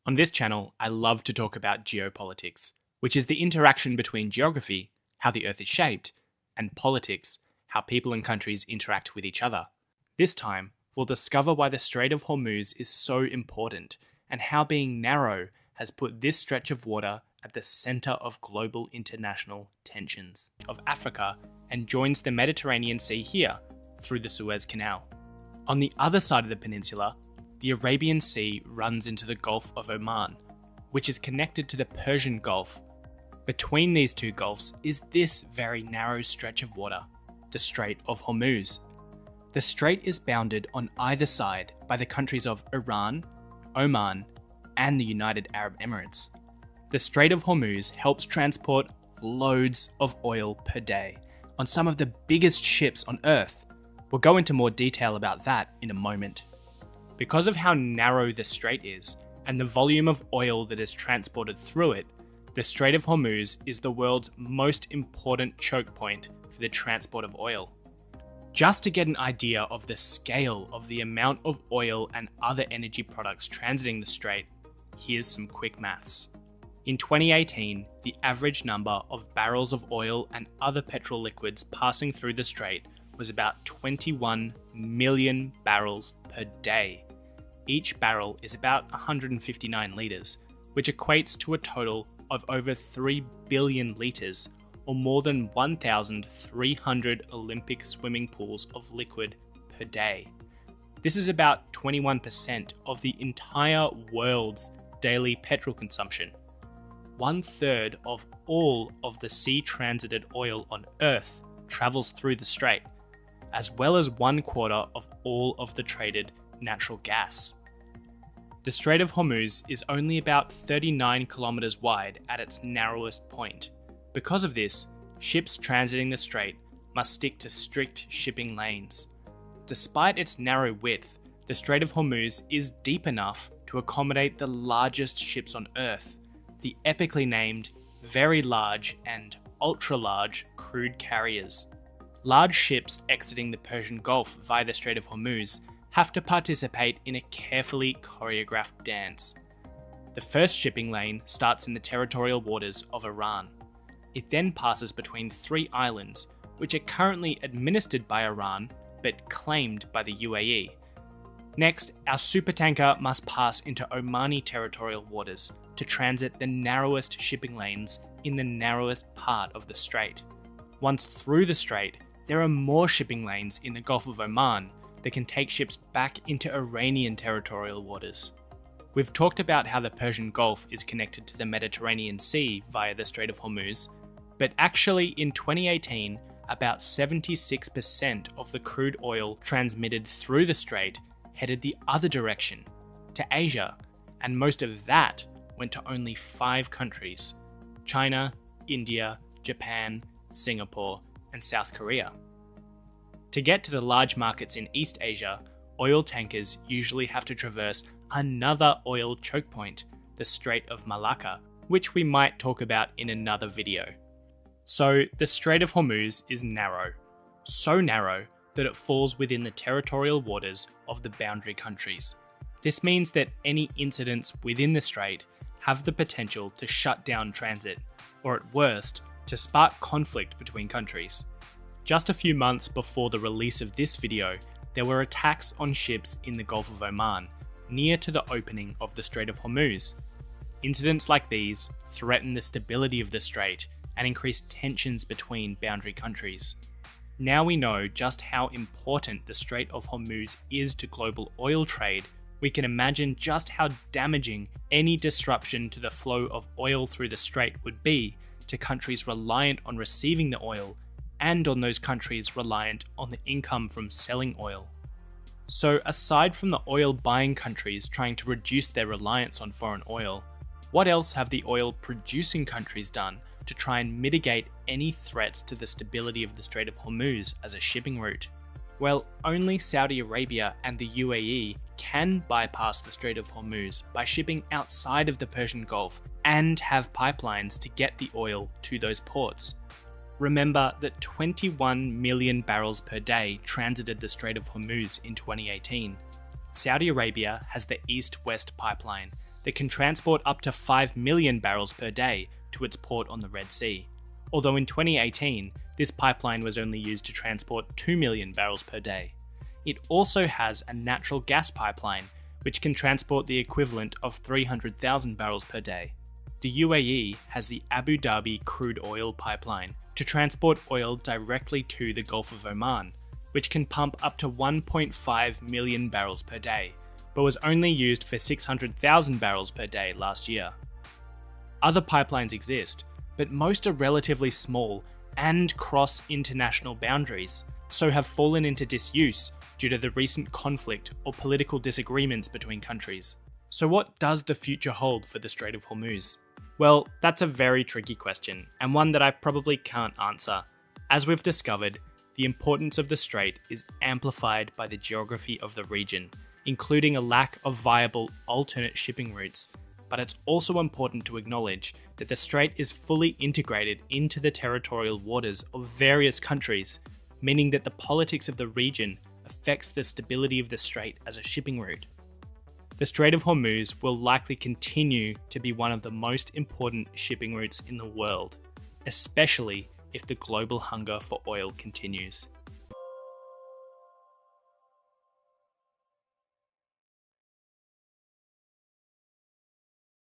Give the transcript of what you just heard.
On this channel, I love to talk about geopolitics, which is the interaction between geography, how the Earth is shaped, and politics, how people and countries interact with each other. This time, we'll discover why the Strait of Hormuz is so important and how being narrow has put this stretch of water at the center of global international tensions of Africa and joins the Mediterranean Sea here through the Suez Canal. On the other side of the peninsula, the Arabian Sea runs into the Gulf of Oman, which is connected to the Persian Gulf. Between these two gulfs is this very narrow stretch of water, the Strait of Hormuz. The strait is bounded on either side by the countries of Iran, Oman, and the United Arab Emirates. The Strait of Hormuz helps transport loads of oil per day on some of the biggest ships on Earth. We'll go into more detail about that in a moment. Because of how narrow the strait is and the volume of oil that is transported through it, the Strait of Hormuz is the world's most important choke point for the transport of oil. Just to get an idea of the scale of the amount of oil and other energy products transiting the strait, here's some quick maths. In 2018, the average number of barrels of oil and other petrol liquids passing through the strait was about 21 million barrels per day. Each barrel is about 159 litres, which equates to a total of over 3 billion litres, or more than 1,300 Olympic swimming pools of liquid per day. This is about 21% of the entire world's daily petrol consumption. 1/3 of all of the sea-transited oil on Earth travels through the strait, as well as 1/4 of all of the traded natural gas. The Strait of Hormuz is only about 39 kilometers wide at its narrowest point. Because of this, ships transiting the strait must stick to strict shipping lanes. Despite its narrow width, the Strait of Hormuz is deep enough to accommodate the largest ships on Earth, the epically named Very Large and Ultra Large crude carriers. Large ships exiting the Persian Gulf via the Strait of Hormuz have to participate in a carefully choreographed dance. The first shipping lane starts in the territorial waters of Iran. It then passes between 3 islands, which are currently administered by Iran but claimed by the UAE. Next, our supertanker must pass into Omani territorial waters to transit the narrowest shipping lanes in the narrowest part of the strait. Once through the strait, there are more shipping lanes in the Gulf of Oman that can take ships back into Iranian territorial waters. We've talked about how the Persian Gulf is connected to the Mediterranean Sea via the Strait of Hormuz, but actually in 2018, about 76% of the crude oil transmitted through the strait headed the other direction, to Asia, and most of that went to only 5 countries: China, India, Japan, Singapore, and South Korea. To get to the large markets in East Asia, oil tankers usually have to traverse another oil choke point, the Strait of Malacca, which we might talk about in another video. So the Strait of Hormuz is narrow, so narrow that it falls within the territorial waters of the boundary countries. This means that any incidents within the strait have the potential to shut down transit, or at worst, to spark conflict between countries. Just a few months before the release of this video, there were attacks on ships in the Gulf of Oman, near to the opening of the Strait of Hormuz. Incidents like these threaten the stability of the strait and increase tensions between boundary countries. Now we know just how important the Strait of Hormuz is to global oil trade, we can imagine just how damaging any disruption to the flow of oil through the strait would be to countries reliant on receiving the oil and on those countries reliant on the income from selling oil. So aside from the oil buying countries trying to reduce their reliance on foreign oil, what else have the oil producing countries done to try and mitigate any threats to the stability of the Strait of Hormuz as a shipping route? Well, only Saudi Arabia and the UAE can bypass the Strait of Hormuz by shipping outside of the Persian Gulf and have pipelines to get the oil to those ports. Remember that 21 million barrels per day transited the Strait of Hormuz in 2018. Saudi Arabia has the East-West pipeline that can transport up to 5 million barrels per day to its port on the Red Sea, although in 2018, this pipeline was only used to transport 2 million barrels per day. It also has a natural gas pipeline, which can transport the equivalent of 300,000 barrels per day. The UAE has the Abu Dhabi crude oil pipeline to transport oil directly to the Gulf of Oman, which can pump up to 1.5 million barrels per day, but was only used for 600,000 barrels per day last year. Other pipelines exist, but most are relatively small and cross international boundaries, so have fallen into disuse due to the recent conflict or political disagreements between countries. So what does the future hold for the Strait of Hormuz? Well, that's a very tricky question, and one that I probably can't answer. As we've discovered, the importance of the strait is amplified by the geography of the region, including a lack of viable alternate shipping routes. But it's also important to acknowledge that the strait is fully integrated into the territorial waters of various countries, meaning that the politics of the region affects the stability of the strait as a shipping route. The Strait of Hormuz will likely continue to be one of the most important shipping routes in the world, especially if the global hunger for oil continues.